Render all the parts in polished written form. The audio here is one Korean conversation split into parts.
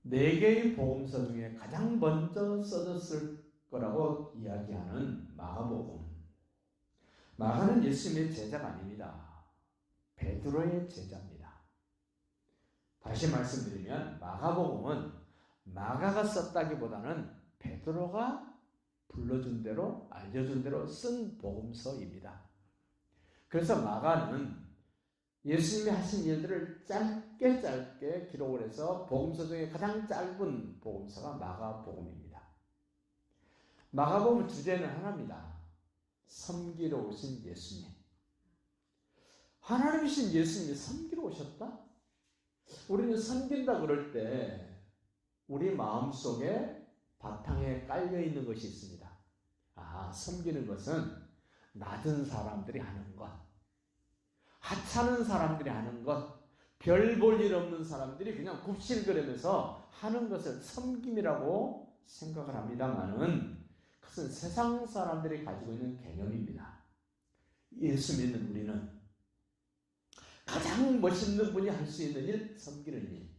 네 개의 복음서 중에 가장 먼저 써졌을 거라고 이야기하는 마가복음. 마가는 예수님의 제자가 아닙니다. 베드로의 제자입니다. 다시 말씀드리면 마가복음은 마가가 썼다기보다는 베드로가 불러준 대로 알려준 대로 쓴 복음서입니다. 그래서 마가는 예수님이 하신 일들을 짧게 기록을 해서 복음서 중에 가장 짧은 복음서가 마가복음입니다. 마가복음 주제는 하나입니다. 섬기러 오신 예수님. 하나님이신 예수님이 섬기러 오셨다? 우리는 섬긴다 그럴 때 우리 마음속에 바탕에 깔려있는 것이 있습니다. 섬기는 것은 낮은 사람들이 하는 것, 하찮은 사람들이 하는 것, 별 볼 일 없는 사람들이 그냥 굽실거리면서 하는 것을 섬김이라고 생각을 합니다만은 그것은 세상 사람들이 가지고 있는 개념입니다. 예수 믿는 우리는 가장 멋있는 분이 할 수 있는 일, 섬기는 일.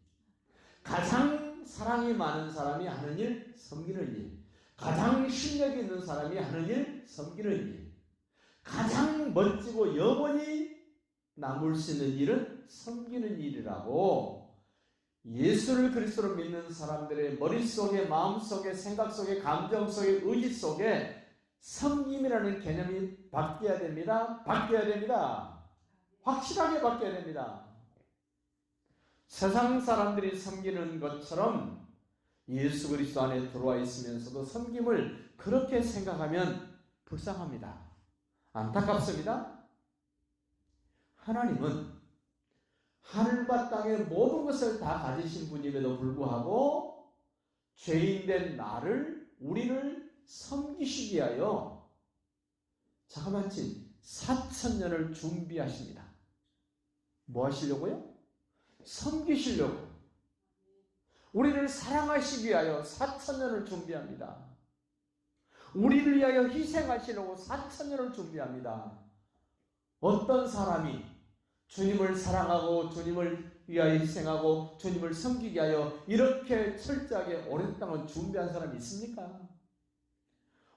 가장 사랑이 많은 사람이 하는 일, 섬기는 일. 가장 실력이 있는 사람이 하는 일, 섬기는 일. 가장 멋지고 영원히 남을 수 있는 일은 섬기는 일이라고 예수를 그리스도로 믿는 사람들의 머릿속에, 마음속에, 생각 속에, 감정 속에, 의지 속에 섬김이라는 개념이 바뀌어야 됩니다. 바뀌어야 됩니다. 확실하게 바뀌어야 됩니다. 세상 사람들이 섬기는 것처럼 예수 그리스도 안에 들어와 있으면서도 섬김을 그렇게 생각하면 불쌍합니다. 안타깝습니다. 하나님은 하늘과 땅의 모든 것을 다 가지신 분임에도 불구하고 죄인된 우리를 섬기시기 위하여 자그마치 4,000년을 준비하십니다. 뭐 하시려고요? 섬기시려고. 우리를 사랑하시기 위하여 4,000년을 준비합니다. 우리를 위하여 희생하시려고 4,000년을 준비합니다. 어떤 사람이 주님을 사랑하고 주님을 위하여 희생하고 주님을 섬기기 위하여 이렇게 철저하게 오랜 동안 준비한 사람이 있습니까?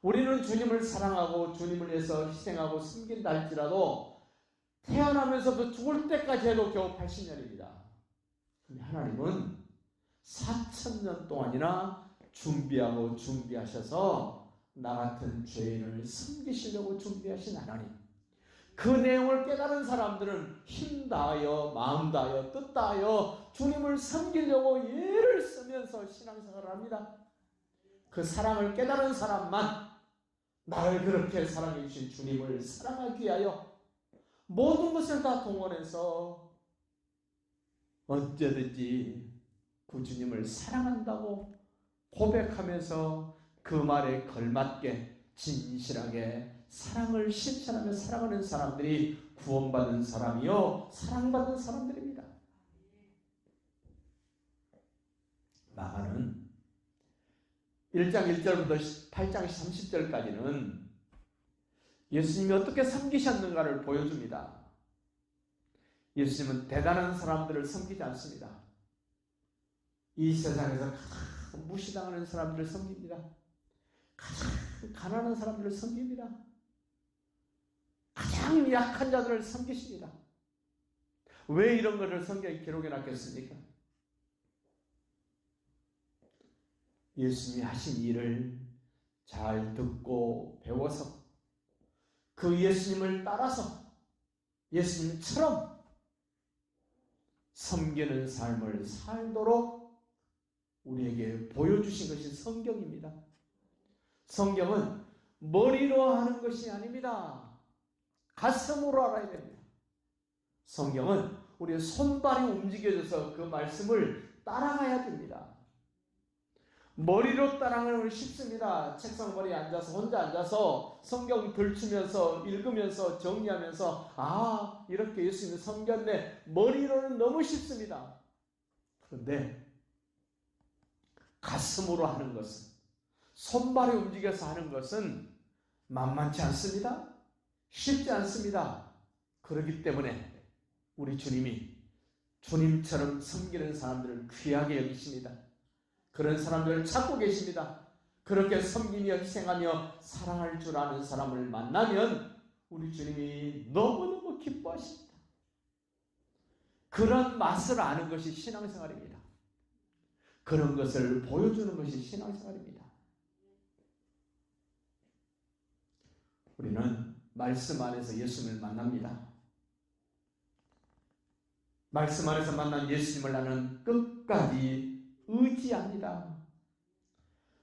우리는 주님을 사랑하고 주님을 위해서 희생하고 섬긴다 할지라도 태어나면서도 죽을 때까지 해도 겨우 80년입니다. 근데 하나님은 4,000년 동안이나 준비하셔서 나 같은 죄인을 섬기시려고 준비하신 하나님. 그 내용을 깨달은 사람들은 힘 다하여 마음 다하여 뜻 다하여 주님을 섬기려고 애를 쓰면서 신앙생활을 합니다. 그 사랑을 깨달은 사람만 나를 그렇게 사랑해 주신 주님을 사랑하기 위하여 모든 것을 다 동원해서 언제든지 그 주님을 사랑한다고 고백하면서 그 말에 걸맞게 진실하게 사랑을 실천하며 살아가는 사람들이 구원받은 사람이요 사랑받는 사람들입니다. 마가는 1장 1절부터 8장 30절까지는 예수님이 어떻게 섬기셨는가를 보여줍니다. 예수님은 대단한 사람들을 섬기지 않습니다. 이 세상에서 가장 무시당하는 사람들을 섬깁니다. 가장 가난한 사람들을 섬깁니다. 가장 약한 자들을 섬기십니다. 왜 이런 것을 성경에 기록해 놨겠습니까? 예수님이 하신 일을 잘 듣고 배워서 그 예수님을 따라서 예수님처럼 섬기는 삶을 살도록 우리에게 보여주신 것이 성경입니다. 성경은 머리로 하는 것이 아닙니다. 가슴으로 알아야 됩니다. 성경은 우리의 손발이 움직여져서 그 말씀을 따라가야 됩니다. 머리로 따라가는 건 쉽습니다. 책상 머리에 앉아서 혼자 앉아서 성경 들추면서 읽으면서 정리하면서 이렇게 예수님이 섬겼네. 머리로는 너무 쉽습니다. 그런데 가슴으로 하는 것은 손발이 움직여서 하는 것은 만만치 않습니다. 쉽지 않습니다. 그렇기 때문에 우리 주님이 주님처럼 섬기는 사람들을 귀하게 여기십니다. 그런 사람들을 찾고 계십니다. 그렇게 섬기며 희생하며 사랑할 줄 아는 사람을 만나면 우리 주님이 너무너무 기뻐하십니다. 그런 맛을 아는 것이 신앙생활입니다. 그런 것을 보여주는 것이 신앙생활입니다. 우리는 말씀 안에서 예수님을 만납니다. 말씀 안에서 만난 예수님을 나는 끝까지 의지합니다.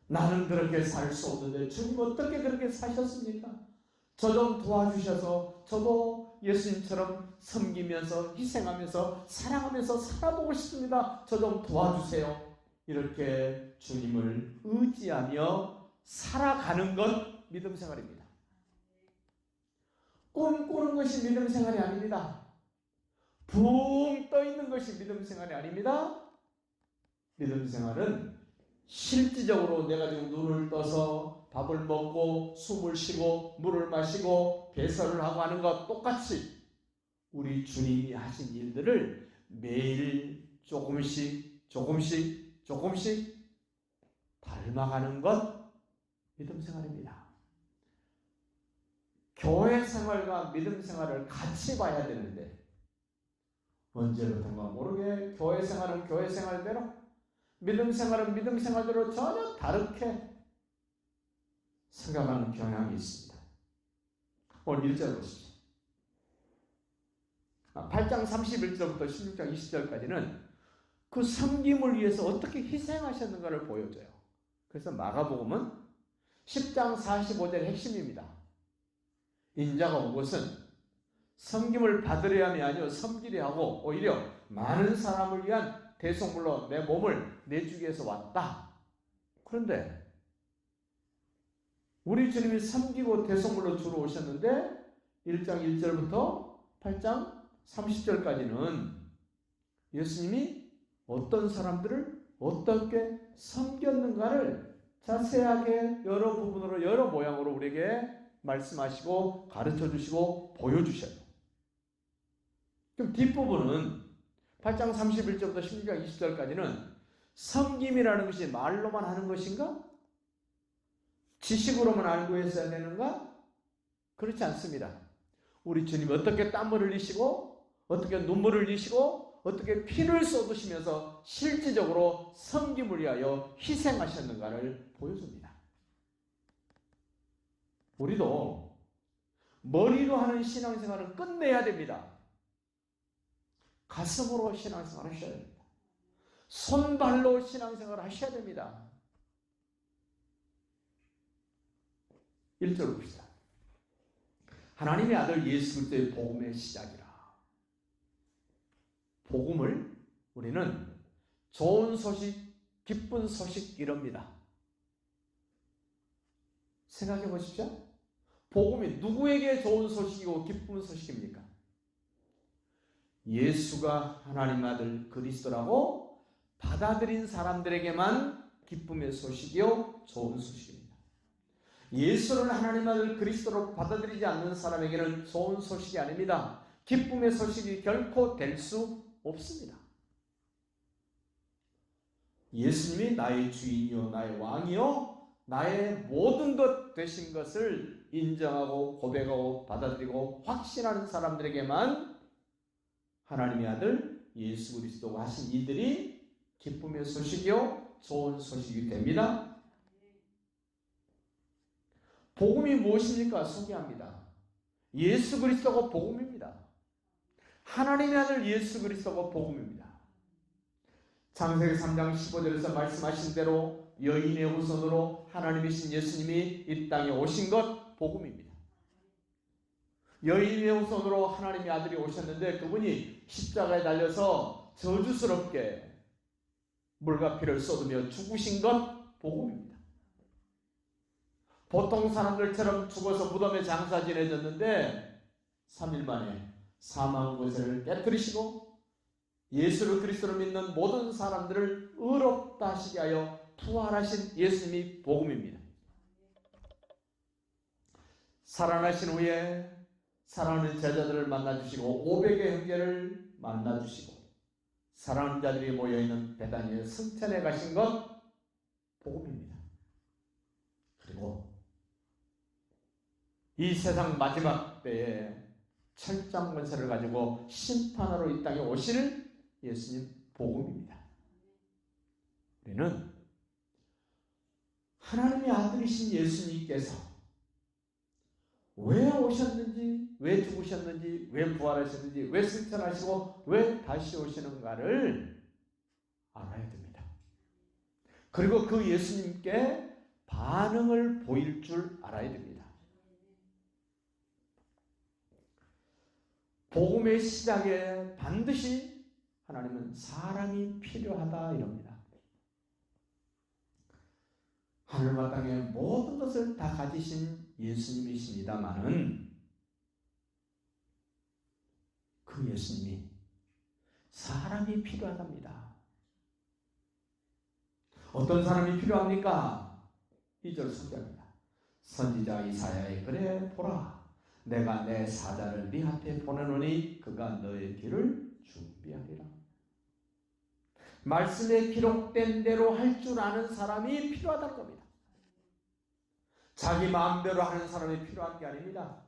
나는 그렇게 살 수 없는데 주님 어떻게 그렇게 사셨습니까? 저 좀 도와주셔서 저도 예수님처럼 섬기면서 희생하면서 사랑하면서 살아보고 싶습니다. 저 좀 도와주세요. 이렇게 주님을 의지하며 살아가는 것 믿음 생활입니다. 꿈꾸는 것이 믿음 생활이 아닙니다. 붕 떠 있는 것이 믿음 생활이 아닙니다. 믿음 생활은 실질적으로 내가 지금 눈을 떠서 밥을 먹고 숨을 쉬고 물을 마시고 배설을 하고 하는 것 똑같이 우리 주님이 하신 일들을 매일 조금씩 닮아가는 것 믿음 생활입니다. 교회 생활과 믿음 생활을 같이 봐야 되는데 언제부턴가 모르게 교회 생활은 교회 생활대로 믿음 생활은 믿음 생활대로 전혀 다르게 생각하는 경향이 있습니다. 오늘 1절 보십시오. 8장 31절부터 16장 20절까지는 그 섬김을 위해서 어떻게 희생하셨는가를 보여줘요. 그래서 마가복음은 10장 45절의 핵심입니다. 인자가 온 것은 섬김을 받으려 함이 아니요 섬기려 하고 오히려 많은 사람을 위한 대속물로 내 몸을 내주기 위해서 왔다. 그런데 우리 주님이 섬기고 대속물로 주로 오셨는데 1장 1절부터 8장 30절까지는 예수님이 어떤 사람들을 어떻게 섬겼는가를 자세하게 여러 부분으로 여러 모양으로 우리에게 말씀하시고 가르쳐 주시고 보여주셔요. 그럼 뒷부분은 8장 31절부터 16장 20절까지는 섬김이라는 것이 말로만 하는 것인가? 지식으로만 알고 있어야 되는가? 그렇지 않습니다. 우리 주님이 어떻게 땀을 흘리시고 어떻게 눈물을 흘리시고 어떻게 피를 쏟으시면서 실질적으로 섬김을 위하여 희생하셨는가를 보여줍니다. 우리도 머리로 하는 신앙생활은 끝내야 됩니다. 가슴으로 신앙생활 하셔야 됩니다. 손발로 신앙생활 하셔야 됩니다. 1절 봅시다. 하나님의 아들 예수 그리스도의 복음의 시작이라. 복음을 우리는 좋은 소식, 기쁜 소식 이럽니다. 생각해 보십시오. 복음이 누구에게 좋은 소식이고 기쁜 소식입니까? 예수가 하나님 아들 그리스도라고 받아들인 사람들에게만 기쁨의 소식이요 좋은 소식입니다. 예수를 하나님 아들 그리스도로 받아들이지 않는 사람에게는 좋은 소식이 아닙니다. 기쁨의 소식이 결코 될 수 없습니다. 예수님이 나의 주인이요 나의 왕이요 나의 모든 것 되신 것을 인정하고 고백하고 받아들이고 확신하는 사람들에게만 하나님의 아들 예수 그리스도가 하신 일들이 기쁨의 소식이요 좋은 소식이 됩니다. 복음이 무엇입니까? 소개합니다. 예수 그리스도가 복음입니다. 하나님의 아들 예수 그리스도가 복음입니다. 창세기 3장 15절에서 말씀하신 대로 여인의 후손으로 하나님이신 예수님이 이 땅에 오신 것 복음입니다. 여인의 후손으로 하나님의 아들이 오셨는데 그분이 십자가에 달려서 저주스럽게 물과 피를 쏟으며 죽으신 것 복음입니다. 보통 사람들처럼 죽어서 무덤에 장사 지내졌는데 3일 만에 사망 권세를 깨뜨리시고 예수를 그리스도로 믿는 모든 사람들을 의롭다 하시게 하여 부활하신 예수님이 복음입니다. 살아나신 후에 사랑하는 제자들을 만나주시고 500의 형제를 만나주시고 사랑하는 자들이 모여있는 베다니의 성전에 가신 것 복음입니다. 그리고 이 세상 마지막 때에 철장 권세를 가지고 심판하러 이 땅에 오실 예수님 복음입니다. 우리는 하나님의 아들이신 예수님께서 왜 오셨는지, 왜 죽으셨는지, 왜 부활하셨는지, 왜 승천하시고 왜 다시 오시는가를 알아야 됩니다. 그리고 그 예수님께 반응을 보일 줄 알아야 됩니다. 복음의 시작에 반드시 하나님은 사람이 필요하다 이럽니다. 하늘과 땅의 모든 것을 다 가지신 예수님이십니다마는 그 예수님이 사람이 필요하답니다. 어떤 사람이 필요합니까? 2절 소개합니다. 선지자 이사야의 글에 보라, 내가 내 사자를 네 앞에 보내노니 그가 너의 길을 준비하리라. 말씀에 기록된 대로 할 줄 아는 사람이 필요하다는 겁니다. 자기 마음대로 하는 사람이 필요한 게 아닙니다.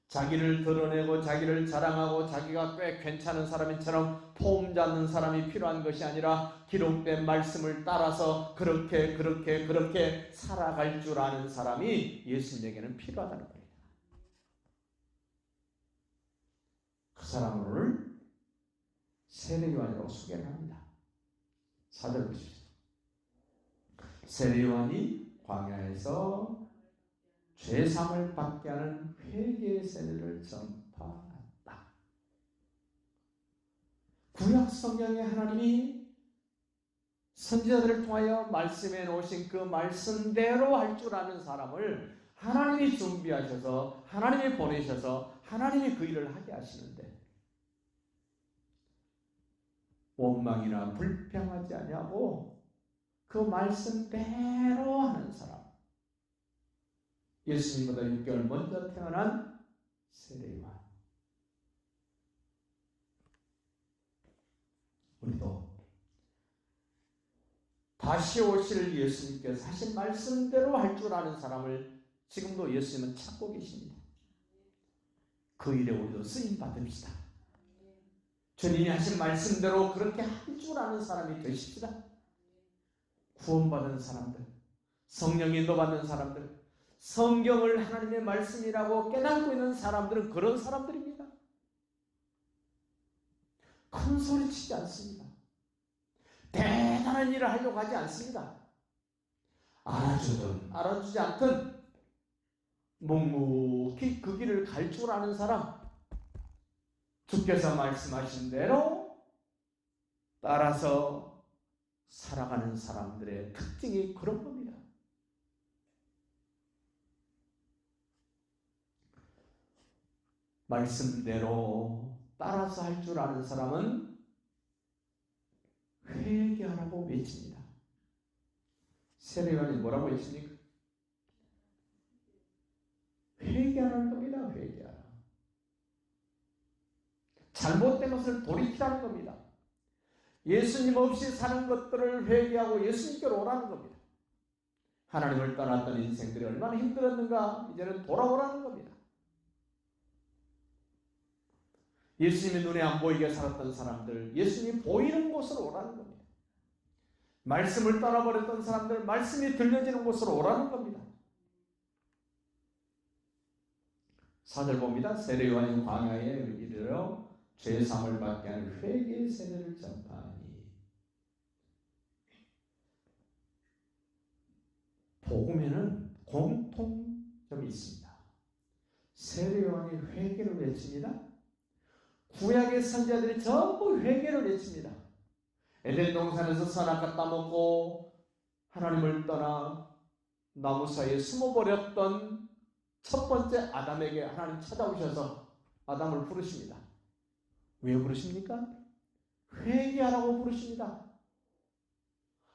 자기를 드러내고 자기를 자랑하고 자기가 꽤 괜찮은 사람처럼 폼 잡는 사람이 필요한 것이 아니라 기록된 말씀을 따라서 그렇게 살아갈 줄 아는 사람이 예수님에게는 필요하다는 거예요. 그 사람을 오늘 세례요한이라고 소개를 합니다. 4절 보십시오. 세례요한이 광야에서 죄사함을 받게 하는 회개의 세례를 전파했다. 구약 성경에 하나님이 선지자들을 통하여 말씀해 놓으신 그 말씀대로 할 줄 아는 사람을 하나님이 준비하셔서 하나님이 보내셔서 하나님이 그 일을 하게 하시는데 원망이나 불평하지 아니하고 그 말씀대로 하는 사람, 예수님보다 6개월 먼저 태어난 세례요한. 우리도 다시 오실 예수님께서 하신 말씀대로 할 줄 아는 사람을 지금도 예수님은 찾고 계십니다. 그 일에 우리도 쓰임 받읍시다. 주님이 하신 말씀대로 그렇게 할 줄 아는 사람이 되십시다. 구원받은 사람들, 성령 인도받는 사람들, 성경을 하나님의 말씀이라고 깨닫고 있는 사람들은 그런 사람들입니다. 큰 소리 치지 않습니다. 대단한 일을 하려고 하지 않습니다. 알아주든 알아주지 않든 묵묵히 그 길을 갈 줄 아는 사람, 주께서 말씀하신 대로 따라서 살아가는 사람들의 특징이 그런 겁니다. 말씀대로 따라서 할 줄 아는 사람은 회개하라고 외칩니다. 세례요한이 뭐라고 외칩니까? 회개하라는 겁니다. 회개하라. 잘못된 것을 돌이키라는 겁니다. 예수님 없이 사는 것들을 회개하고 예수님께로 오라는 겁니다. 하나님을 떠났던 인생들이 얼마나 힘들었는가 이제는 돌아오라는 겁니다. 예수님이 눈에 안 보이게 살았던 사람들, 예수님이 보이는 곳으로 오라는 겁니다. 말씀을 떠나버렸던 사람들, 말씀이 들려지는 곳으로 오라는 겁니다. 4절 봅니다. 세례요한이 광야에 이르러 죄사함을 받게 하는 회개의 세례를 전파하니. 복음에는 공통점이 있습니다. 세례요한이 회개를 외칩니다. 구약의 선지자들이 전부 회개를 외칩니다. 에덴 동산에서 선악과 따먹고 하나님을 떠나 나무 사이에 숨어버렸던 첫 번째 아담에게 하나님 찾아오셔서 아담을 부르십니다. 왜 부르십니까? 회개하라고 부르십니다.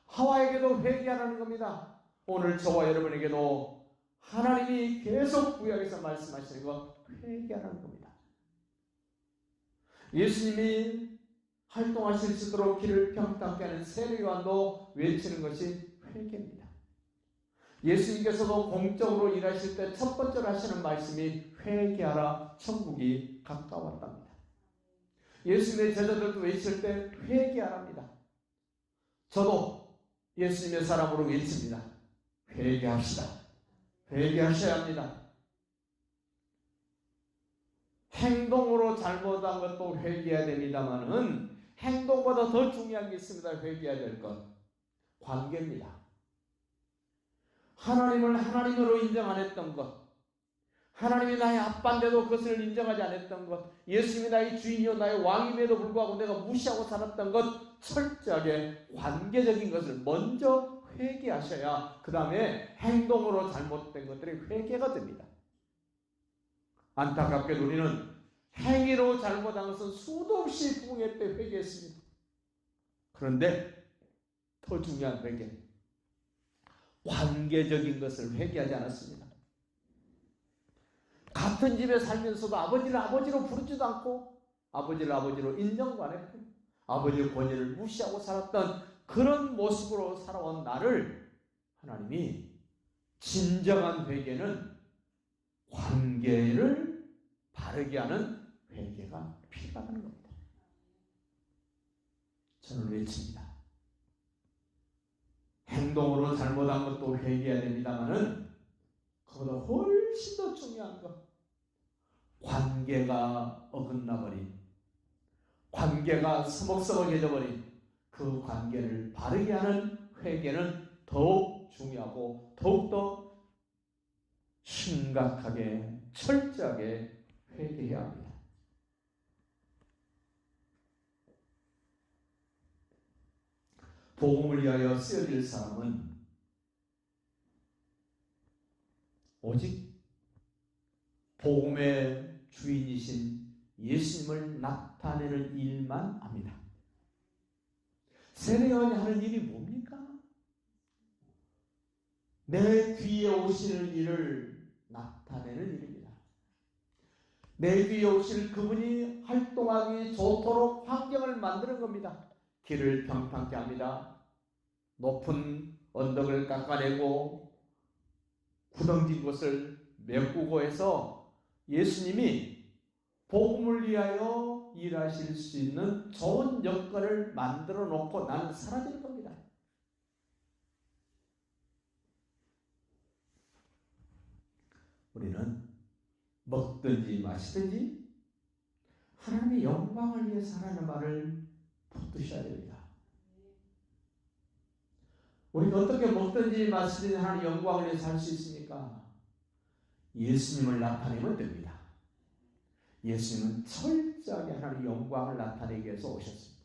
하와에게도 회개하라는 겁니다. 오늘 저와 여러분에게도 하나님이 계속 구약에서 말씀하시는 거 회개하라는 겁니다. 예수님이 활동하실 수 있도록 길을 평탄케 하는 세례 요한도 외치는 것이 회개입니다. 예수님께서도 공적으로 일하실 때 첫 번째로 하시는 말씀이 회개하라, 천국이 가까웠답니다. 예수님의 제자들도 외칠 때 회개하랍니다. 저도 예수님의 사람으로 외칩니다. 회개합시다. 회개하셔야 합니다. 행동으로 잘못한 것도 회개해야 됩니다만은 행동보다 더 중요한 게 있습니다. 회개해야 될 것. 관계입니다. 하나님을 하나님으로 인정 안 했던 것, 하나님이 나의 아빠인데도 그것을 인정하지 않았던 것, 예수님이 나의 주인이요 나의 왕임에도 불구하고 내가 무시하고 살았던 것, 철저하게 관계적인 것을 먼저 회개하셔야 그 다음에 행동으로 잘못된 것들이 회개가 됩니다. 안타깝게도 우리는 행위로 잘못한 것은 수도 없이 부흥회 때 회개했습니다. 그런데 더 중요한 회개, 관계적인 것을 회개하지 않았습니다. 같은 집에 살면서도 아버지를 아버지로 부르지도 않고 아버지를 아버지로 인정도 안 했고 아버지의 권위를 무시하고 살았던 그런 모습으로 살아온 나를 하나님이 진정한 회개는 관계를 바르게 하는 회개가 필요하다는 겁니다. 저는 외칩니다. 행동으로 잘못한 것도 회개해야 됩니다만은 그보다 훨씬 더 중요한 것, 관계가 어긋나버린, 관계가 서먹서먹해져 버린 그 관계를 바르게 하는 회개는 더욱 중요하고 더욱더 심각하게 철저하게 회개해야 합니다. 복음을 위하여 쓰여질 사람은 오직 복음의 주인이신 예수님을 나타내는 일만 합니다. 세례 요한이 하는 일이 뭡니까? 내 뒤에 오시는 일을 나타내는 일입니다. 내 뒤에 오실 그분이 활동하기 좋도록 환경을 만드는 겁니다. 길을 평탄케 합니다. 높은 언덕을 깎아내고 구덩진 곳을 메꾸고 해서 예수님이 복음을 위하여 일하실 수 있는 좋은 여건을 만들어 놓고 나는 사라질 겁니다. 우리는 먹든지 마시든지 하나님의 영광을 위해서 하라는 말을 붙드셔야 됩니다. 우리가 어떻게 먹든지 마시든지 하나님의 영광을 위해서 할 수 있습니까? 예수님을 나타내면 됩니다. 예수님은 철저하게 하나님의 영광을 나타내기 위해서 오셨습니다.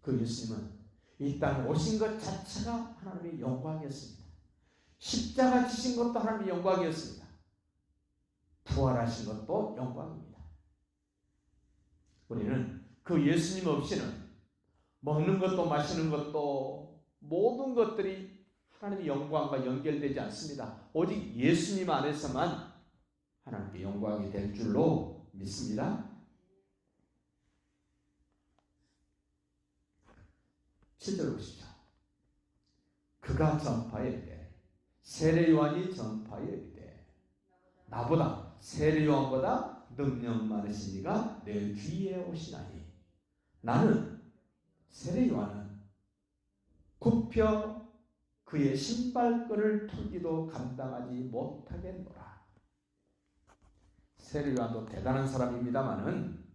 그 예수님은 이 땅에 오신 것 자체가 하나님의 영광이었습니다. 십자가 지신 것도 하나님의 영광이었습니다. 부활하신 것도 영광입니다. 우리는 그 예수님 없이는 먹는 것도 마시는 것도 모든 것들이 하나님의 영광과 연결되지 않습니다. 오직 예수님 안에서만 하나님께 영광이 될 줄로 믿습니다. 7절 보십시오. 그가 전파에 이르되 세례 요한이 전파에 이르되 나보다 세례 요한보다 능력 많으신 이가 내 뒤에 오시나니 나는 세례 요한은 굽혀 그의 신발끈을 풀기도 감당하지 못하겠노라. 세례 요한도 대단한 사람입니다마는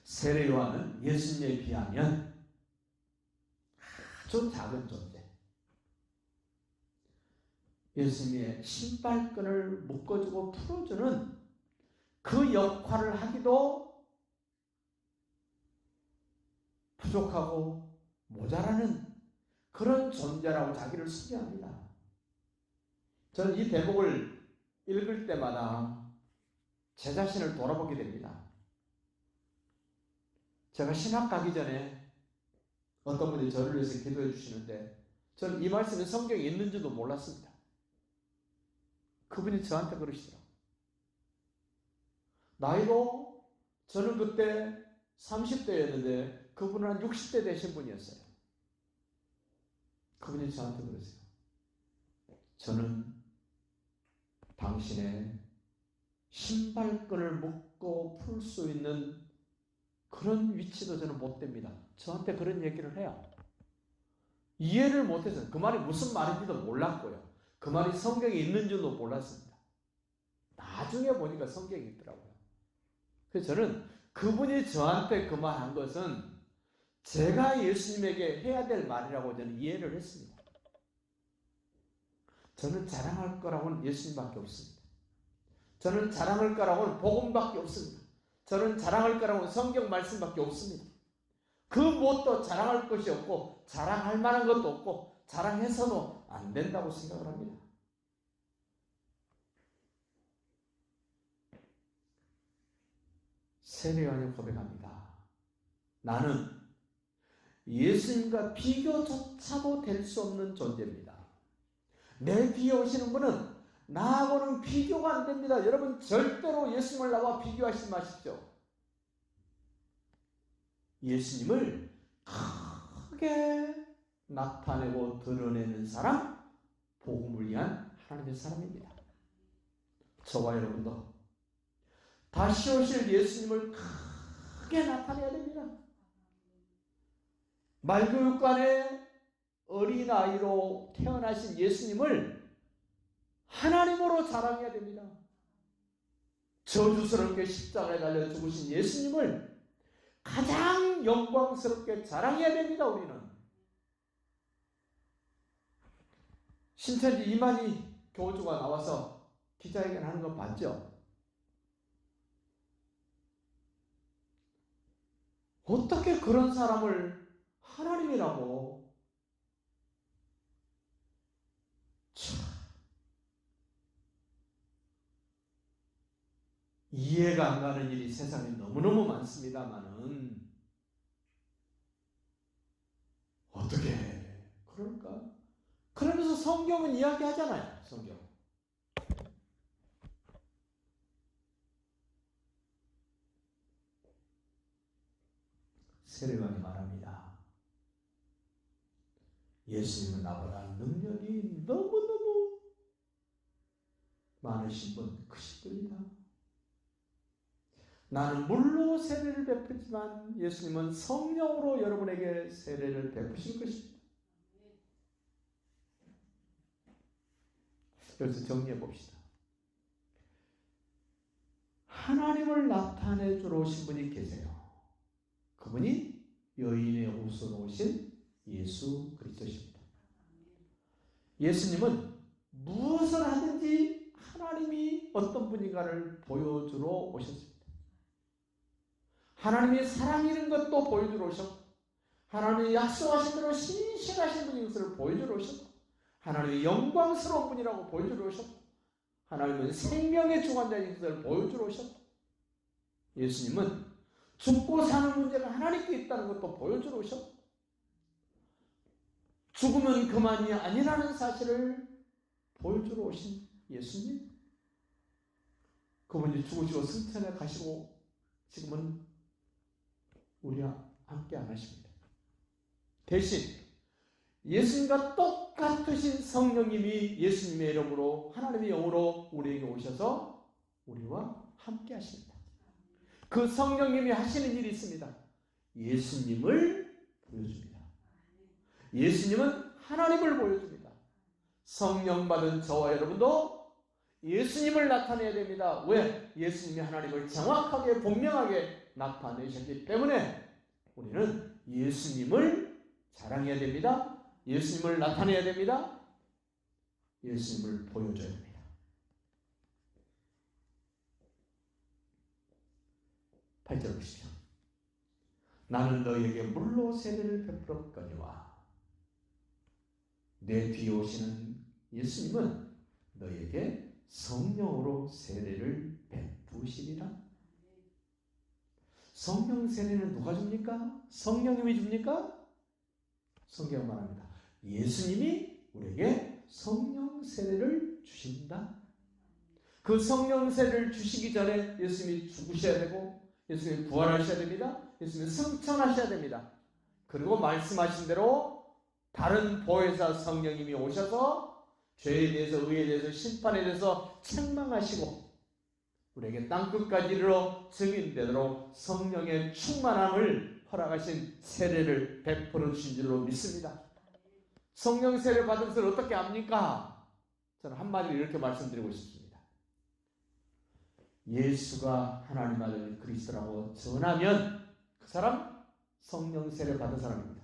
세례 요한은 예수님에 비하면 아주 작은 존재. 예수님의 신발끈을 묶어주고 풀어주는 그 역할을 하기도 부족하고 모자라는 그런 존재라고 자기를 소개합니다. 저는 이 대목을 읽을 때마다 제 자신을 돌아보게 됩니다. 제가 신학 가기 전에 어떤 분이 저를 위해서 기도해 주시는데 저는 이 말씀이 성경에 있는지도 몰랐습니다. 그분이 저한테 그러시더라고요. 나이로 저는 그때 30대였는데 그분은 한 60대 되신 분이었어요. 그분이 저한테 그러세요. 저는 당신의 신발끈을 묶고 풀 수 있는 그런 위치도 저는 못 됩니다. 저한테 그런 얘기를 해요. 이해를 못해서 그 말이 무슨 말인지도 몰랐고요. 그 말이 성경에 있는 줄도 몰랐습니다. 나중에 보니까 성경에 있더라고요. 그래서 저는 그분이 저한테 그 말 한 것은 제가 예수님에게 해야 될 말이라고 저는 이해를 했습니다. 저는 자랑할 거라고는 예수님밖에 없습니다. 저는 자랑할 거라고는 복음밖에 없습니다. 저는 자랑할 거라고는 성경 말씀밖에 없습니다. 그 무엇도 자랑할 것이 없고 자랑할 만한 것도 없고 자랑해서도 안 된다고 생각을 합니다. 세례요한이 고백합니다. 나는 예수님과 비교조차도 될 수 없는 존재입니다. 내 뒤에 오시는 분은 나하고는 비교가 안 됩니다. 여러분 절대로 예수님을 나와 비교하지 마십시오. 예수님을 크게 나타내고 드러내는 사람, 복음을 위한 하나님의 사람입니다. 저와 여러분도 다시 오실 예수님을 크게 나타내야 됩니다. 말교육관의 어린아이로 태어나신 예수님을 하나님으로 자랑해야 됩니다. 저주스럽게 십자가에 달려 죽으신 예수님을 가장 영광스럽게 자랑해야 됩니다. 우리는 신천지 이만희 교주가 나와서 기자회견 하는 거 봤죠? 어떻게 그런 사람을 하나님이라고? 이해가 안 가는 일이 세상에 너무너무 많습니다만은 어떻게 그럴까? 그러면서 성경은 이야기하잖아요. 성경. 세례요한이 말합니다. 예수님은 나보다 능력이 너무너무 많으신 분, 크신 분이다. 나는 물로 세례를 베푸지만 예수님은 성령으로 여러분에게 세례를 베푸실 것입니다. 그래서 정리해 봅시다. 하나님을 나타내 주러 오신 분이 계세요. 그분이 여인의 옷으로 오신 예수 그리스도십니다. 예수님은 무엇을 하든지 하나님이 어떤 분인가를 보여주러 오셨습니다. 하나님이 사랑이는 것도 보여주러 오셨고, 하나님이 약속하신 대로 신실하신 분인 것을 보여주러 오셨고, 하나님이 영광스러운 분이라고 보여주러 오셨고, 하나님은 생명의 주관자인 것을 보여주러 오셨고, 예수님은 죽고 사는 문제가 하나님께 있다는 것도 보여주러 오셨고, 죽으면 그만이 아니라는 사실을 보여주러 오신 예수님, 그분이 죽으시고 승천해 가시고 지금은 우리와 함께 안 하십니다. 대신 예수님과 똑같으신 성령님이 예수님의 이름으로 하나님의 영으로 우리에게 오셔서 우리와 함께 하십니다. 그 성령님이 하시는 일이 있습니다. 예수님을 보여줍니다. 예수님은 하나님을 보여줍니다. 성령 받은 저와 여러분도 예수님을 나타내야 됩니다. 왜? 예수님이 하나님을 정확하게 분명하게 나타내셨기 때문에 우리는 예수님을 자랑해야 됩니다. 예수님을 나타내야 됩니다. 예수님을 보여줘야 됩니다. 팔 절 보십시오. 나는 너희에게 물로 세례를 베풀었거니와 내 뒤에 오시는 예수님은 너희에게 성령으로 세례를 베푸시리라. 성령 세례는 누가 줍니까? 성령님이 줍니까? 성경 말합니다. 예수님이 우리에게 성령 세례를 주신다. 그 성령 세례를 주시기 전에 예수님이 죽으셔야 되고 예수님이 부활하셔야 됩니다. 예수님 승천하셔야 됩니다. 그리고 말씀하신 대로 다른 보혜사 성령님이 오셔서 죄에 대해서, 의에 대해서, 심판에 대해서 책망하시고 우리에게 땅끝까지 이르러 증인되도록 성령의 충만함을 허락하신 세례를 베풀어 주신 줄로 믿습니다. 성령 세례 받은 것을 어떻게 압니까? 저는 한마디로 이렇게 말씀드리고 싶습니다. 예수가 하나님 아들 그리스도라고 전하면 그 사람 성령 세례 받은 사람입니다.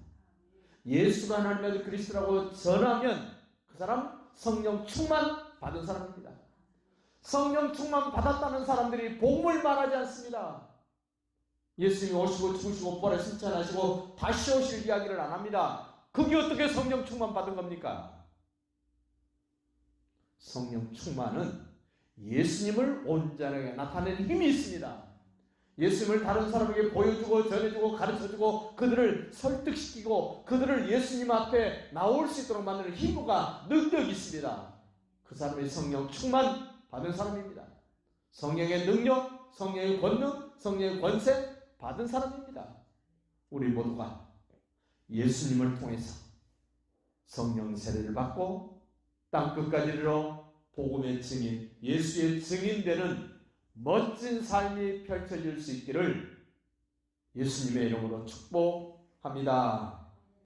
예수가 하나님 아들 그리스도라고 전하면 그 사람 성령 충만 받은 사람입니다. 성령 충만 받았다는 사람들이 복음을 말하지 않습니다. 예수님이 오시고 죽으시고 부활에 승천하시고 다시 오실 이야기를 안 합니다. 그게 어떻게 성령 충만 받은 겁니까? 성령 충만은 예수님을 온전하게 나타내는 힘이 있습니다. 예수님을 다른 사람에게 보여주고 전해주고 가르쳐주고 그들을 설득시키고 그들을 예수님 앞에 나올 수 있도록 만드는 힘과 능력이 있습니다. 그 사람이 성령 충만 받은 사람입니다. 성령의 능력, 성령의 권능, 성령의 권세 받은 사람입니다. 우리 모두가 예수님을 통해서 성령 세례를 받고 땅끝까지 이르러 복음의 증인, 예수의 증인되는 멋진 삶이 펼쳐질 수 있기를 예수님의 이름으로 축복합니다.